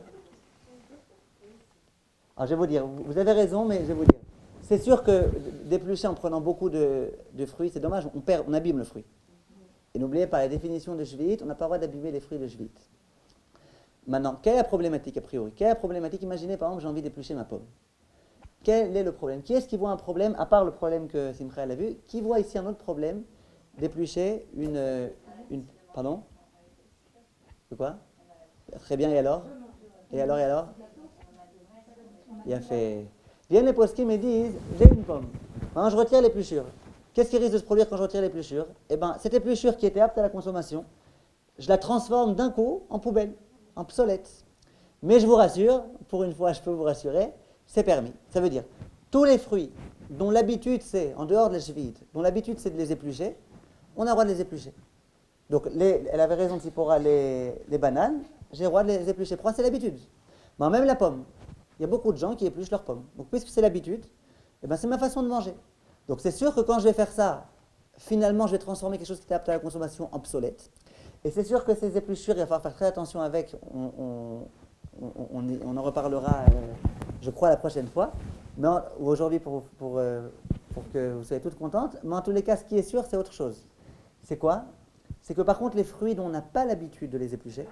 Alors je vais vous dire, vous avez raison, mais je vais vous dire. C'est sûr que d'éplucher en prenant beaucoup de fruits, c'est dommage, on abîme le fruit. Et n'oubliez pas, la définition de Shvit, on n'a pas le droit d'abîmer les fruits de Shvit. Maintenant, quelle est la problématique a priori? Quelle est la problématique? Imaginez par exemple, j'ai envie d'éplucher ma pomme. Quel est le problème? Qui est-ce qui voit un problème, à part le problème que Simcha a vu, qui voit ici un autre problème d'éplucher une Pardon? De quoi? Très bien, et alors? Et alors? Bien fait. Viennent les poskim et disent, j'ai une pomme. Maintenant, je retire l'épluchure. Qu'est-ce qui risque de se produire quand je retire l'épluchure? Eh bien, cette épluchure qui était apte à la consommation, je la transforme d'un coup en poubelle, en obsolète. Mais je vous rassure, pour une fois, je peux vous rassurer, c'est permis. Ça veut dire, tous les fruits dont l'habitude c'est, en dehors de la chevite, dont l'habitude c'est de les éplucher, on a le droit de les éplucher. Donc, elle avait raison, Tzipora, les bananes, j'ai le droit de les éplucher. Pourquoi? C'est l'habitude. Mais même la pomme. Il y a beaucoup de gens qui épluchent leurs pommes. Donc, puisque c'est l'habitude, eh ben, c'est ma façon de manger. Donc, c'est sûr que quand je vais faire ça, finalement, je vais transformer quelque chose qui était apte à la consommation obsolète. Et c'est sûr que ces épluchures, il va falloir faire très attention avec. On en reparlera, je crois, la prochaine fois. Mais aujourd'hui, pour que vous soyez toutes contentes. Mais en tous les cas, ce qui est sûr, c'est autre chose. C'est quoi? C'est que par contre, les fruits dont on n'a pas l'habitude de les éplucher,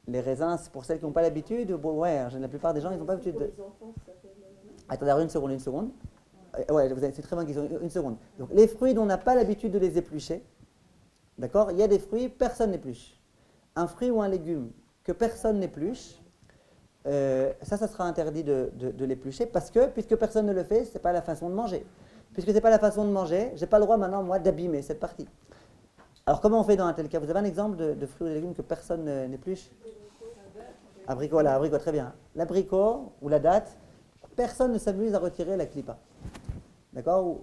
les raisins, c'est pour celles qui n'ont pas l'habitude, bon, ouais, la plupart des gens, ils n'ont pas l'habitude de... Attendez, une seconde. Ouais, c'est très bonne question, une seconde. Donc, les fruits dont on n'a pas l'habitude de les éplucher, d'accord? Il y a des fruits, personne n'épluche. Un fruit ou un légume que personne n'épluche, ça sera interdit de l'éplucher parce que, puisque personne ne le fait, ce n'est pas la façon de manger. Puisque ce n'est pas la façon de manger, je n'ai pas le droit maintenant, moi, d'abîmer cette partie. Alors, comment on fait dans un tel cas? Vous avez un exemple de fruits ou de légumes que personne n'épluche? Abricot, voilà, abricot, très bien. L'abricot ou la date, personne ne s'amuse à retirer la clipa. D'accord?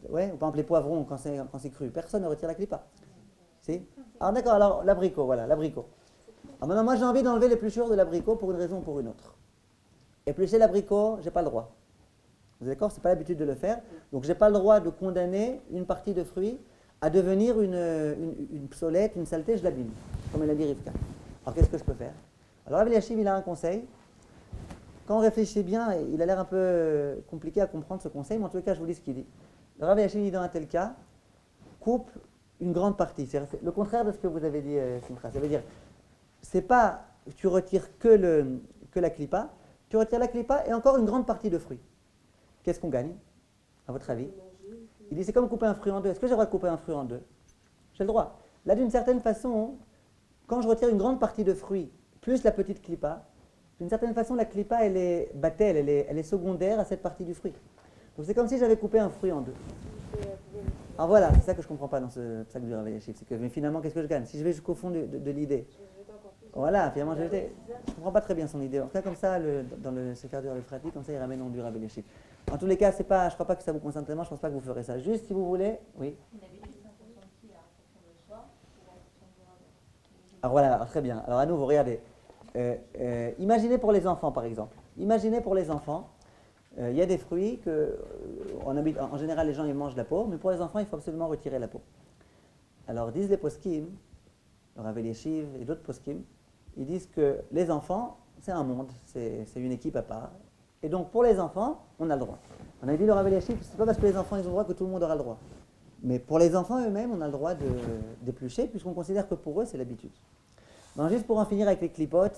Ouais, ou par exemple les poivrons quand c'est cru, personne ne retire la clipa. Si? Alors d'accord, alors l'abricot, voilà, l'abricot. Alors maintenant, moi j'ai envie d'enlever l'épluchure de l'abricot pour une raison ou pour une autre. Éplucher l'abricot, j'ai pas le droit. Vous êtes d'accord? C'est pas l'habitude de le faire. Donc j'ai pas le droit de condamner une partie de fruit à devenir une psolète, une saleté, je l'abîme, comme elle a dit Rivka. Alors qu'est-ce que je peux faire? Alors Rav Eliashiv, il a un conseil. Quand on réfléchit bien, il a l'air un peu compliqué à comprendre ce conseil, mais en tout cas, je vous dis ce qu'il dit. Le Rav Eliashiv dit dans un tel cas, coupe une grande partie. C'est le contraire de ce que vous avez dit, Simcha. Ça veut dire, c'est pas tu retires que la clipa, tu retires la clipa et encore une grande partie de fruits. Qu'est-ce qu'on gagne, à votre avis? Il dit, c'est comme couper un fruit en deux. Est-ce que j'ai le droit de couper un fruit en deux? J'ai le droit. Là, d'une certaine façon, quand je retire une grande partie de fruits, plus la petite clipa, d'une certaine façon, la clipa, elle est battelle, elle est secondaire à cette partie du fruit. Donc c'est comme si j'avais coupé un fruit en deux. Alors voilà, c'est ça que je ne comprends pas dans ce sac du Rav Eliashiv. C'est que, mais finalement, qu'est-ce que je gagne? Si je vais jusqu'au fond de l'idée. Voilà, finalement, je ne comprends pas très bien son idée. En tout cas, comme ça, dans le Sefer du Rav Efrati, comme ça, il ramène en du Rav Eliashiv. En tous les cas, je ne crois pas que ça vous concerne tellement, je ne pense pas que vous ferez ça. Juste si vous voulez, oui. Alors voilà, alors, très bien. Alors à nouveau, regardez. Imaginez pour les enfants, par exemple. Imaginez pour les enfants, il y a des fruits que, en général, les gens ils mangent la peau, mais pour les enfants, il faut absolument retirer la peau. Alors disent les poskim, le Rav Eliashiv et d'autres poskim, ils disent que les enfants, c'est un monde, c'est une équipe à part. Et donc pour les enfants, on a le droit. On a dit le Rav Eliashiv, c'est pas parce que les enfants ils ont le droit que tout le monde aura le droit. Mais pour les enfants eux-mêmes, on a le droit d'éplucher, puisqu'on considère que pour eux, c'est l'habitude. Donc, juste pour en finir avec les clipotes,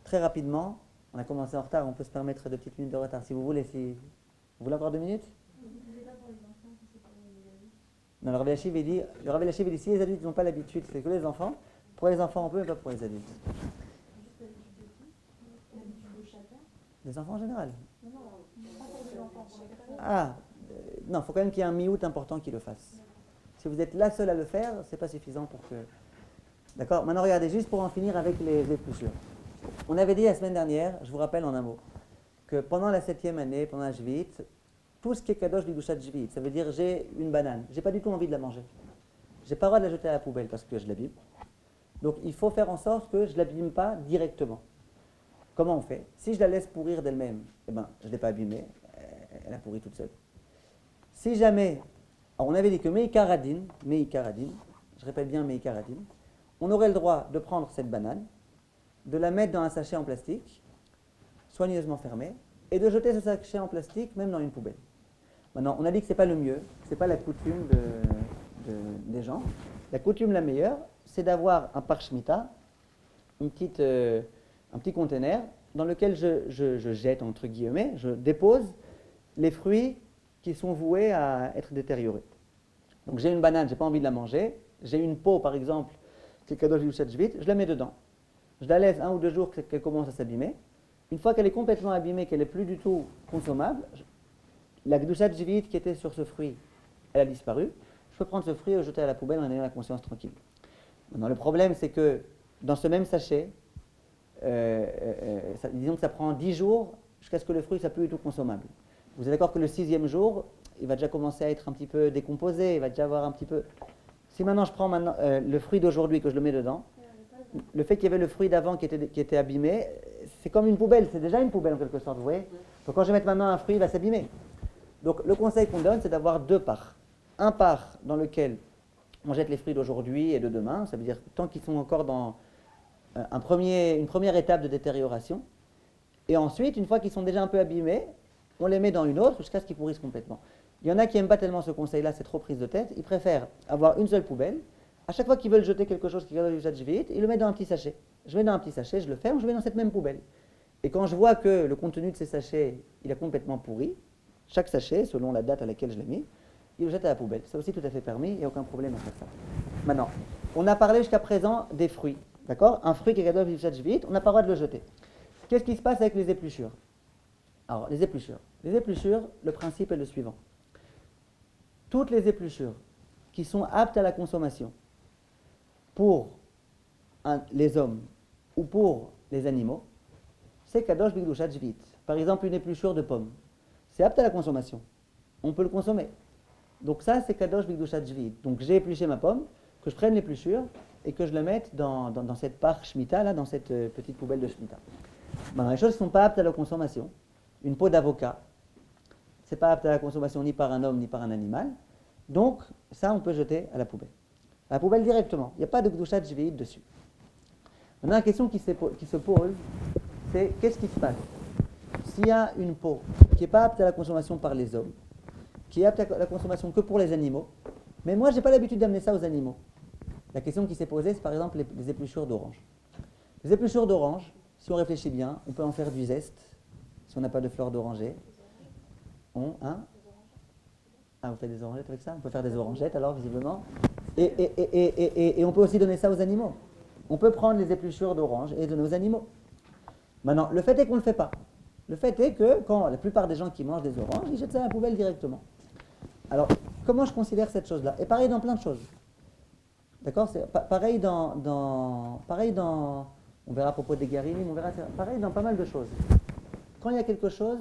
très rapidement, on a commencé en retard, on peut se permettre 2 petites minutes de retard si vous voulez. Vous voulez encore 2 minutes? Non, le Rav Eliashiv dit si les adultes n'ont pas l'habitude, c'est que les enfants. Pour les enfants, on peut, mais pas pour les adultes. Les enfants en général? Non, il faut quand même qu'il y ait un miout important qui le fasse. Si vous êtes la seule à le faire, ce n'est pas suffisant pour que... D'accord? Maintenant, regardez, juste pour en finir avec les épluchures. On avait dit la semaine dernière, je vous rappelle en un mot, que pendant la 7e année, pendant la Jvit, tout ce qui est Kadosh Bidushat Jvit, ça veut dire j'ai une banane, j'ai pas du tout envie de la manger. J'ai pas le droit de la jeter à la poubelle parce que je l'abîme. Donc il faut faire en sorte que je ne l'abîme pas directement. Comment on fait? Si je la laisse pourrir d'elle-même, je ne l'ai pas abîmée, elle a pourri toute seule. Si jamais, alors on avait dit que Meikaradin, je répète bien Meikaradin, on aurait le droit de prendre cette banane, de la mettre dans un sachet en plastique, soigneusement fermé, et de jeter ce sachet en plastique même dans une poubelle. Maintenant, on a dit que ce n'est pas le mieux, ce n'est pas la coutume des gens. La coutume la meilleure, c'est d'avoir un parchmita, un petit conteneur, dans lequel je jette, entre guillemets, je dépose les fruits qui sont voués à être détériorés. Donc j'ai une banane, je n'ai pas envie de la manger. J'ai une peau, par exemple, qui est kadosh bidushat shvit, je la mets dedans. Je la laisse 1 ou 2 jours qu'elle commence à s'abîmer. Une fois qu'elle est complètement abîmée, qu'elle n'est plus du tout consommable, la bidushat shvit qui était sur ce fruit, elle a disparu. Je peux prendre ce fruit et le jeter à la poubelle en ayant la conscience tranquille. Maintenant, le problème, c'est que dans ce même sachet, disons que ça prend 10 jours jusqu'à ce que le fruit soit plus du tout consommable. Vous êtes d'accord que le 6e jour, il va déjà commencer à être un petit peu décomposé, il va déjà avoir un petit peu... Si maintenant je prends le fruit d'aujourd'hui que je le mets dedans, le fait qu'il y avait le fruit d'avant qui était abîmé, c'est comme une poubelle, c'est déjà une poubelle en quelque sorte, vous voyez. Donc quand je vais mettre maintenant un fruit, il va s'abîmer. Donc le conseil qu'on donne, c'est d'avoir 2 parts. Un part dans lequel on jette les fruits d'aujourd'hui et de demain, ça veut dire tant qu'ils sont encore dans une première étape de détérioration. Et ensuite, une fois qu'ils sont déjà un peu abîmés, on les met dans une autre jusqu'à ce qu'ils pourrissent complètement. Il y en a qui n'aiment pas tellement ce conseil-là, c'est trop prise de tête. Ils préfèrent avoir une seule poubelle. À chaque fois qu'ils veulent jeter quelque chose qui est du jadjvit, ils le mettent dans un petit sachet. Je mets dans un petit sachet, je le ferme, je le mets dans cette même poubelle. Et quand je vois que le contenu de ces sachets, il est complètement pourri, chaque sachet, selon la date à laquelle je l'ai mis, il le jette à la poubelle. C'est aussi tout à fait permis, il n'y a aucun problème à faire ça. Maintenant, on a parlé jusqu'à présent des fruits. D'accord? Un fruit qui est kadosh bidushat shvit, on n'a pas le droit de le jeter. Qu'est-ce qui se passe avec les épluchures? Alors, les épluchures. Les épluchures, le principe est le suivant. Toutes les épluchures qui sont aptes à la consommation pour les hommes ou pour les animaux, c'est kadosh bidushat shvit. Par exemple, une épluchure de pomme. C'est apte à la consommation. On peut le consommer. Donc ça, c'est kadosh bidushat shvit. Donc j'ai épluché ma pomme, que je prenne l'épluchure et que je la mette dans cette part shmita, là, dans cette petite poubelle de shmita. Maintenant, les choses ne sont pas aptes à la consommation. Une peau d'avocat, c'est pas apte à la consommation ni par un homme ni par un animal. Donc ça, on peut jeter à la poubelle. À la poubelle directement. Il n'y a pas de bidushat shvit dessus. Maintenant, la question qui se pose, c'est qu'est-ce qui se passe s'il y a une peau qui n'est pas apte à la consommation par les hommes, qui est apte à la consommation que pour les animaux, mais moi, je n'ai pas l'habitude d'amener ça aux animaux. La question qui s'est posée, c'est par exemple les épluchures d'orange. Les épluchures d'orange, si on réfléchit bien, on peut en faire du zeste, si on n'a pas de fleurs d'oranger. Ah, vous faites des orangettes avec ça? On peut faire des orangettes alors, visiblement. Et on peut aussi donner ça aux animaux. On peut prendre les épluchures d'orange et donner aux animaux. Maintenant, le fait est qu'on ne le fait pas. Le fait est que quand la plupart des gens qui mangent des oranges, ils jettent ça à la poubelle directement. Alors, comment je considère cette chose-là? Et pareil dans plein de choses. D'accord? C'est pareil dans, on verra à propos des garinim, on verra pareil dans pas mal de choses. Quand il y a quelque chose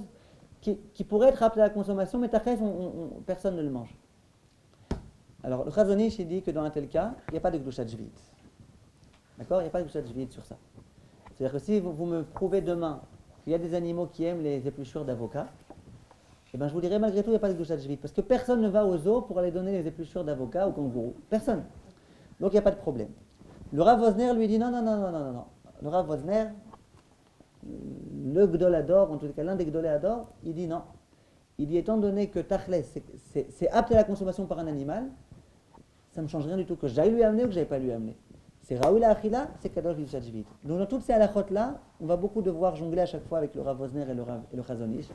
qui pourrait être apte à la consommation, mais t'achès, personne ne le mange. Alors, le Chazon Ish, il dit que dans un tel cas, il n'y a pas de gdushat shvit. D'accord? Il n'y a pas de gdushat shvit sur ça. C'est-à-dire que si vous me prouvez demain qu'il y a des animaux qui aiment les épluchures d'avocat, eh ben je vous dirai malgré tout, il n'y a pas de gdushat shvit. Parce que personne ne va au zoo pour aller donner les épluchures d'avocat au kangourou. Personne. Donc il n'y a pas de problème. Le Rav Wosner lui dit non. Le Rav Wosner, le Gdolador, en tout cas l'un des Gdolador, il dit non. Il dit étant donné que Tachlès, c'est apte à la consommation par un animal, ça ne me change rien du tout que j'aille lui amener ou que je n'aille pas lui amener. C'est Raoul Achila, c'est Kadosh bidushat shvit. Donc dans toutes ces halakhot-là, on va beaucoup devoir jongler à chaque fois avec le Rav Wosner et le Chazon Ish.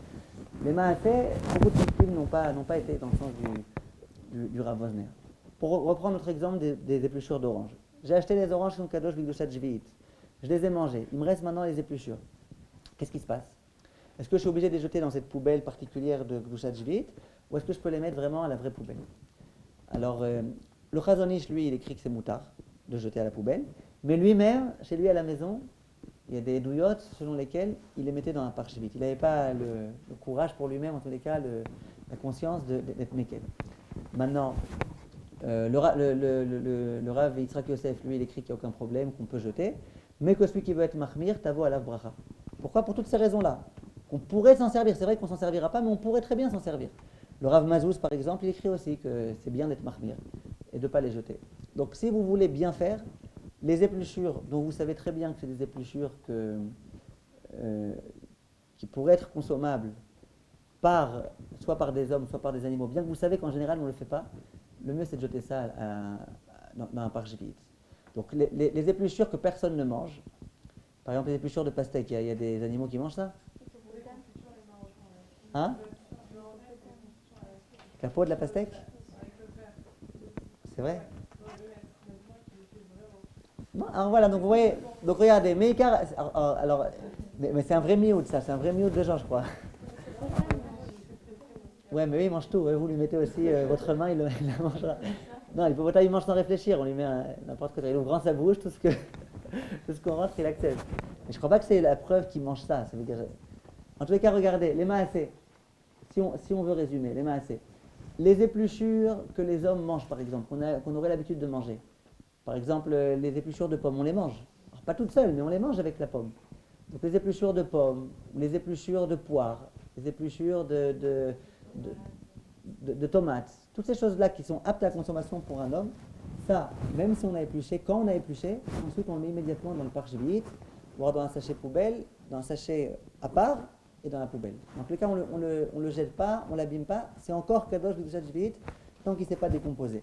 Les Maaseh, beaucoup de disciples n'ont pas été dans le sens du Rav Wosner. Pour reprendre notre exemple des épluchures d'orange. J'ai acheté des oranges qui sont Kadosh bidushat shvit. Je les ai mangées. Il me reste maintenant les épluchures. Qu'est-ce qui se passe? Est-ce que je suis obligé de les jeter dans cette poubelle particulière de bidushat shvit ou est-ce que je peux les mettre vraiment à la vraie poubelle? Alors, le Chazon Ish, lui, il écrit que c'est moutard de jeter à la poubelle, mais lui-même, chez lui à la maison, il y a des douillottes selon lesquelles il les mettait dans un parchevit. Il n'avait pas le courage pour lui-même, en tous les cas, la conscience d'être mékel. Maintenant, le Rav Yitzhak Yosef, lui, il écrit qu'il n'y a aucun problème, qu'on peut jeter, mais que celui qui veut être mahmir, tavo alav bracha. Pourquoi? Pour toutes ces raisons-là. On pourrait s'en servir, c'est vrai qu'on ne s'en servira pas, mais on pourrait très bien s'en servir. Le Rav Mazouz, par exemple, il écrit aussi que c'est bien d'être mahmir et de ne pas les jeter. Donc si vous voulez bien faire, les épluchures dont vous savez très bien que c'est des épluchures qui pourraient être consommables soit par des hommes, soit par des animaux, bien que vous savez qu'en général on ne le fait pas, le mieux c'est de jeter ça dans un parchevit. Donc les épluchures que personne ne mange, par exemple les épluchures de pastèque, il y a des animaux qui mangent ça? Hein? La peau de la pastèque? C'est vrai? Bon, alors voilà, donc vous voyez, donc regardez, Meikar, mais c'est un vrai miout ça, c'est un vrai miout de gens je crois. Ouais, mais oui, il mange tout, ouais, vous lui mettez aussi votre main, il la mangera. Non, il mange sans réfléchir, on lui met n'importe quoi, il ouvre grand sa bouche, tout ce qu'on rentre, il accepte. Mais je crois pas que c'est la preuve qu'il mange ça, ça veut dire... En tous les cas, regardez, les maasé, si on veut résumer, les maasé, les épluchures que les hommes mangent par exemple, qu'on aurait l'habitude de manger. Par exemple, les épluchures de pommes, on les mange. Alors, pas toutes seules, mais on les mange avec la pomme. Donc les épluchures de pommes, les épluchures de poires, les épluchures de tomates, toutes ces choses-là qui sont aptes à la consommation pour un homme, ça, même si on a épluché, quand on a épluché, ensuite on le met immédiatement dans le parchevit, voire dans un sachet poubelle, dans un sachet à part et dans la poubelle. Dans tous les cas, on le jette pas, on l'abîme pas, c'est encore kadosh b'kedushat tant qu'il ne s'est pas décomposé.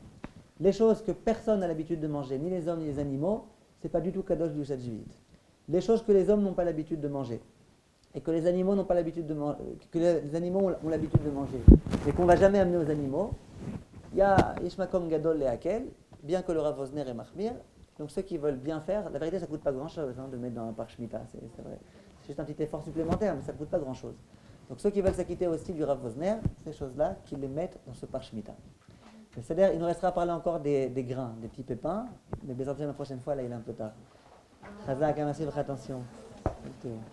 Les choses que personne n'a l'habitude de manger, ni les hommes ni les animaux, c'est pas du tout kadosh b'kedushat. Les choses que les hommes n'ont pas l'habitude de manger et que les animaux n'ont pas l'habitude de manger, que les animaux ont l'habitude de manger, mais qu'on va jamais amener aux animaux, il y a Yishmakom Gadol et Hakel, bien que le Rav Wosner est Mahmir, donc ceux qui veulent bien faire, la vérité ça coûte pas grand chose de mettre dans un parc Shemitah, c'est vrai. C'est juste un petit effort supplémentaire, mais ça coûte pas grand chose. Donc ceux qui veulent s'acquitter aussi du Rav Wosner, ces choses-là, qu'ils les mettent dans ce parc Shemitah. C'est-à-dire, il nous restera à parler encore des grains, des petits pépins, mais bien sûr la prochaine fois, là il est un peu tard. Chazak, merci de votre attention.